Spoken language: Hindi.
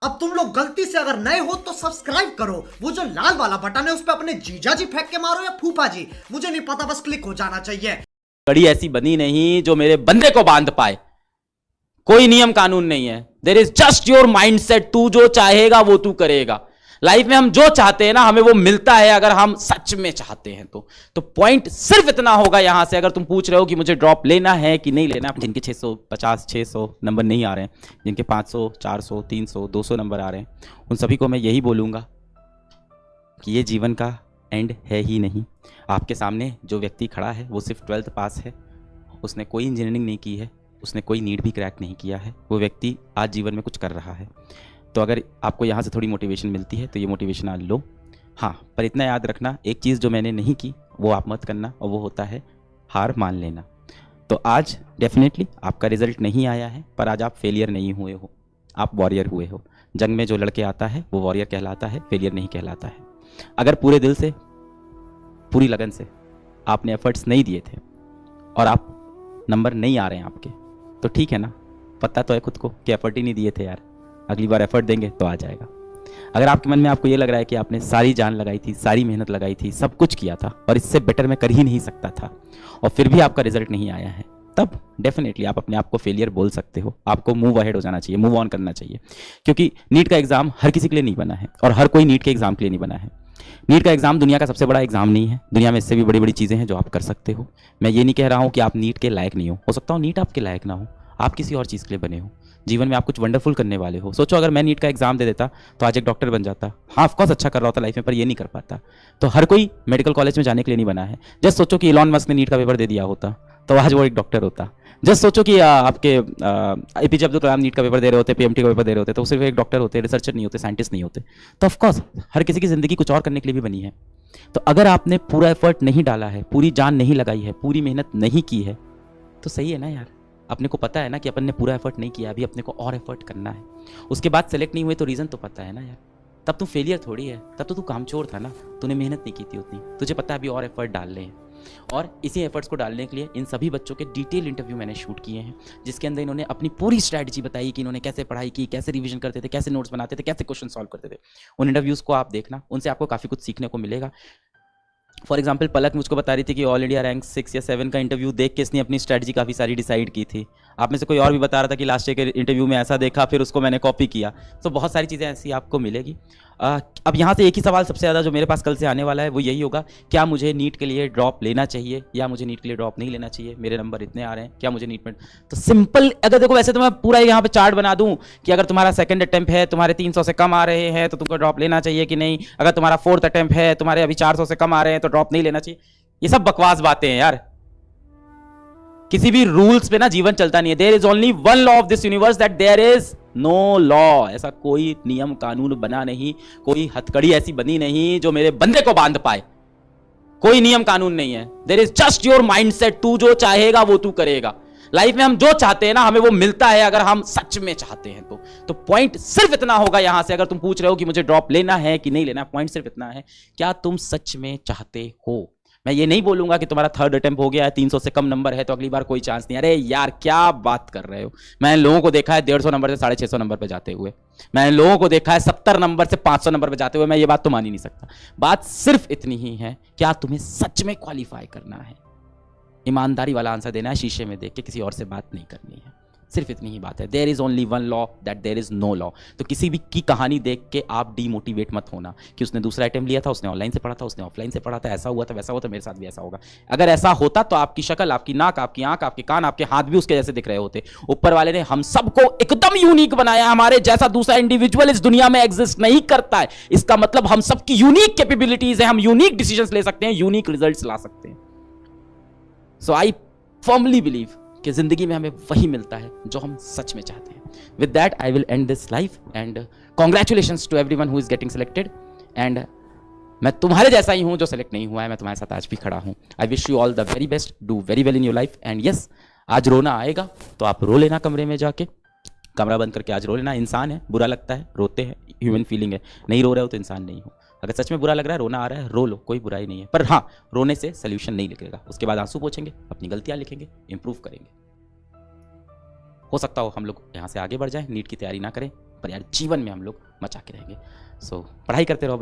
अब तुम लोग गलती से अगर नए हो तो सब्सक्राइब करो, वो जो लाल वाला बटन है उस पर अपने जीजा जी फेंक के मारो या फूफा जी, मुझे नहीं पता, बस क्लिक हो जाना चाहिए। कड़ी ऐसी बनी नहीं जो मेरे बंदे को बांध पाए। कोई नियम कानून नहीं है। There is just your mindset. तू जो चाहेगा वो तू करेगा। लाइफ में हम जो चाहते हैं ना हमें वो मिलता है अगर हम सच में चाहते हैं तो पॉइंट सिर्फ इतना होगा यहां से। अगर तुम पूछ रहे हो कि मुझे ड्रॉप लेना है कि नहीं लेना, जिनके 650 600 नंबर नहीं आ रहे हैं, जिनके 500 400 300 200 नंबर आ रहे हैं, उन सभी को मैं यही बोलूंगा कि ये जीवन का एंड है ही नहीं। आपके सामने जो व्यक्ति खड़ा है वो सिर्फ 12th पास है, उसने कोई इंजीनियरिंग नहीं की है, उसने कोई नीट भी क्रैक नहीं किया है। वो व्यक्ति आज जीवन में कुछ कर रहा है। तो अगर आपको यहाँ से थोड़ी मोटिवेशन मिलती है तो ये मोटिवेशन आज लो। हाँ, पर इतना याद रखना, एक चीज़ जो मैंने नहीं की वो आप मत करना, और वो होता है हार मान लेना। तो आज डेफिनेटली आपका रिजल्ट नहीं आया है, पर आज आप फेलियर नहीं हुए हो, आप वॉरियर हुए हो। जंग में जो लड़के आता है वो वॉरियर कहलाता है, फेलियर नहीं कहलाता है। अगर पूरे दिल से पूरी लगन से आपने एफर्ट्स नहीं दिए थे और आप नंबर नहीं आ रहे हैं आपके, तो ठीक है ना, पता तो है खुद को कि एफर्ट ही नहीं दिए थे यार, अगली बार एफर्ट देंगे तो आ जाएगा। अगर आपके मन में आपको ये लग रहा है कि आपने सारी जान लगाई थी, सारी मेहनत लगाई थी, सब कुछ किया था और इससे बेटर मैं कर ही नहीं सकता था, और फिर भी आपका रिजल्ट नहीं आया है, तब डेफिनेटली आप अपने आप को फेलियर बोल सकते हो। आपको मूव अहेड हो जाना चाहिए, मूव ऑन करना चाहिए, क्योंकि नीट का एग्जाम हर किसी के लिए नहीं बना है और हर कोई नीट के एग्जाम के लिए नहीं बना है। नीट का एग्जाम दुनिया का सबसे बड़ा एग्जाम नहीं है, दुनिया में इससे भी बड़ी बड़ी चीज़ें हैं जो आप कर सकते हो। मैं ये नहीं कह रहा हूँ कि आप नीट के लायक नहीं हो सकता हूँ नीट आपके लायक ना हो, आप किसी और चीज़ के लिए बने हो, जीवन में आप कुछ वंडरफुल करने वाले हो। सोचो अगर मैं नीट का एग्जाम दे देता तो आज एक डॉक्टर बन जाता। हाँ, ऑफकोर्स अच्छा कर रहा होता लाइफ में, पर ये नहीं कर पाता। तो हर कोई मेडिकल कॉलेज में जाने के लिए नहीं बना है। जस्ट सोचो कि इलॉन मस्क ने नीट का पेपर दे दिया होता तो आज वो एक डॉक्टर होता। जस्ट सोचो कि आपके एपीजे अब्दुल कलाम नीट का पेपर दे रहे होते, पीएमटी का पेपर दे रहे होते, तो सिर्फ एक डॉक्टर होते, रिसर्चर नहीं होते, साइंटिस्ट नहीं होते। तो ऑफकोर्स हर किसी की ज़िंदगी कुछ और करने के लिए भी बनी है। तो अगर आपने पूरा एफर्ट नहीं डाला है, पूरी जान नहीं लगाई है, पूरी मेहनत नहीं की है, तो सही है ना यार। अपने को पता है ना कि अपन ने पूरा एफर्ट नहीं किया, अभी अपने को और एफर्ट करना है। उसके बाद सेलेक्ट नहीं हुए तो रीज़न तो पता है ना यार। तब तू फेलियर थोड़ी है, तब तो तू कामचोर था ना, तूने मेहनत नहीं की थी उतनी, तुझे पता है अभी और एफर्ट डालने हैं। और इसी एफर्ट्स को डालने के लिए इन सभी बच्चों के डिटेल इंटरव्यू मैंने शूट किए हैं, जिसके अंदर इन्होंने अपनी पूरी स्ट्रैटेजी बताई कि इन्होंने कैसे पढ़ाई की, कैसे रिवीजन करते थे, कैसे नोट्स बनाते थे, कैसे क्वेश्चन सॉल्व करते थे। उन इंटरव्यूज़ को आप देखना, उनसे आपको काफ़ी कुछ सीखने को मिलेगा। फॉर एग्जाम्पल पलक मुझको बता रही थी कि ऑल इंडिया रैंक 6 या 7 का इंटरव्यू देख के इसने अपनी स्ट्रैटेजी काफ़ी सारी डिसाइड की थी। आप में से कोई और भी बता रहा था कि लास्ट ईयर के इंटरव्यू में ऐसा देखा, फिर उसको मैंने कॉपी किया। तो बहुत सारी चीज़ें ऐसी आपको मिलेगी। अब यहाँ से एक ही सवाल सबसे ज़्यादा जो मेरे पास कल से आने वाला है वो यही होगा, क्या मुझे नीट के लिए ड्रॉप लेना चाहिए या मुझे नीट के लिए ड्रॉप नहीं लेना चाहिए, मेरे नंबर इतने आ रहे हैं, क्या मुझे नीट में। तो सिंपल, अगर देखो वैसे तो मैं पूरा यहाँ पे चार्ट बना दूँ कि अगर तुम्हारा सेकंड अटेम्प्ट है, तुम्हारे 300 से कम आ रहे हैं तो तुमको ड्रॉप लेना चाहिए कि नहीं, अगर तुम्हारा फोर्थ अटेम्प्ट है, तुम्हारे अभी 400 से कम आ रहे हैं तो ड्रॉप नहीं लेना चाहिए। ये सब बकवास बातें हैं यार। किसी भी रूल्स पे ना जीवन चलता नहीं है। There is only one law of this universe, that there is no law. ऐसा कोई नियम कानून बना नहीं, कोई हथकड़ी ऐसी बनी नहीं जो मेरे बंदे को बांध पाए। कोई नियम कानून नहीं है। There is just your mindset. तू जो चाहेगा वो तू करेगा। लाइफ में हम जो चाहते हैं ना हमें वो मिलता है अगर हम सच में चाहते हैं तो पॉइंट सिर्फ इतना होगा यहां से। अगर तुम पूछ रहे हो कि मुझे ड्रॉप लेना है कि नहीं लेना, पॉइंट सिर्फ इतना है, क्या तुम सच में चाहते हो। मैं ये नहीं बोलूंगा कि तुम्हारा थर्ड अटेम्प्ट हो गया है, 300 से कम नंबर है तो अगली बार कोई चांस नहीं। अरे यार क्या बात कर रहे हो। मैंने लोगों को देखा है 150 नंबर से 650 नंबर पे जाते हुए, मैंने लोगों को देखा है 70 नंबर से 500 नंबर पे जाते हुए। मैं ये बात तो मान ही नहीं सकता। बात सिर्फ इतनी ही है, क्या तुम्हें सच में क्वालिफाई करना है, ईमानदारी वाला आंसर देना है, शीशे में देख के किसी और से बात नहीं करनी है। सिर्फ इतनी ही बात है। There is only one law, that there is no law. तो किसी भी की कहानी देख के आप डीमोटिवेट मत होना कि उसने दूसरा अटेम्प्ट लिया था, उसने ऑनलाइन से पढ़ा था, उसने ऑफलाइन से पढ़ा था, ऐसा हुआ था, वैसा हुआ था, मेरे साथ भी ऐसा होगा। अगर ऐसा होता तो आपकी शक्ल, आपकी नाक, आपकी आंख, आपके कान, आपके हाथ भी उसके जैसे दिख रहे होते। ऊपर वाले ने हम सबको एकदम यूनिक बनाया। हमारे जैसा दूसरा इंडिविजुअल इस दुनिया में एग्जिस्ट नहीं करता है। इसका मतलब हम सबकी यूनिक कैपेबिलिटीज है, हम यूनिक डिसीजंस ले सकते हैं, यूनिक रिजल्ट्स ला सकते हैं। सो आई फर्मली बिलीव कि जिंदगी में हमें वही मिलता है जो हम सच में चाहते हैं। With that I will end this life and congratulations to everyone who is getting selected. And मैं तुम्हारे जैसा ही हूं जो सेलेक्ट नहीं हुआ है, मैं तुम्हारे साथ आज भी खड़ा हूं। I wish you all the very best, do very well in your life. And yes, आज रोना आएगा तो आप रो लेना, कमरे में जाके कमरा बंद करके आज रो लेना। इंसान है, बुरा लगता है, रोते हैं, ह्यूमन फीलिंग है। नहीं रो रहे हो तो इंसान नहीं हो। अगर सच में बुरा लग रहा है, रोना आ रहा है, रो लो, कोई बुराई नहीं है। पर हाँ, रोने से सोल्यूशन नहीं निकलेगा। उसके बाद आंसू पोंछेंगे, अपनी गलतियां लिखेंगे, इंप्रूव करेंगे। हो सकता हो हम लोग यहाँ से आगे बढ़ जाएं, नीट की तैयारी ना करें, पर यार जीवन में हम लोग मचा के रहेंगे। सो पढ़ाई करते रहो।